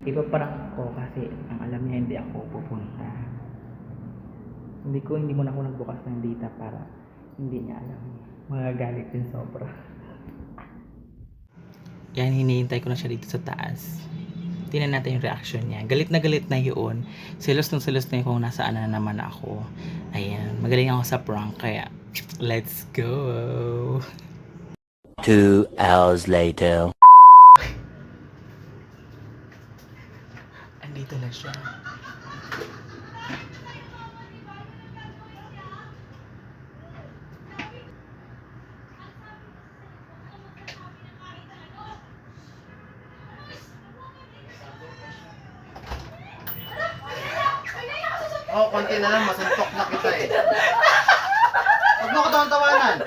Ipaparang ko kasi ang alam niya hindi ako pupunta. Hindi muna ako nagbukas ng data para hindi niya alam. Magagalit din sobra. Yan, hinihintay ko na siya dito sa taas. Tingnan natin yung reaction niya. Galit na yun. Selos na yun kung nasaan na naman ako. Ayan, magaling ako sa prank kaya let's go! 2 hours later. Andito na siya. Oh, konti na lang, masuntok na kita eh. Huwag mo ko tawanan.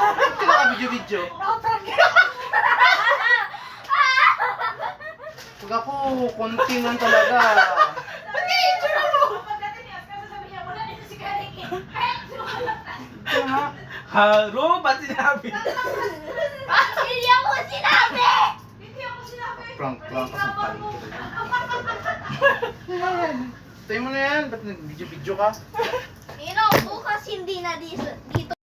Bakit ka naka-video-video? Huwag ako, konti lang talaga. Ba't kaya yung tsura mo? Pagdating niya, kasi sabi niya, wala dito si Karik eh. Haro, ba't sinabi? Hindi ako sinabi! Hindi ako sinabi! Prank ka sa paligid. Tayo mo na yan, ba't nag-video-video ka? Ino, bukas hindi na dito.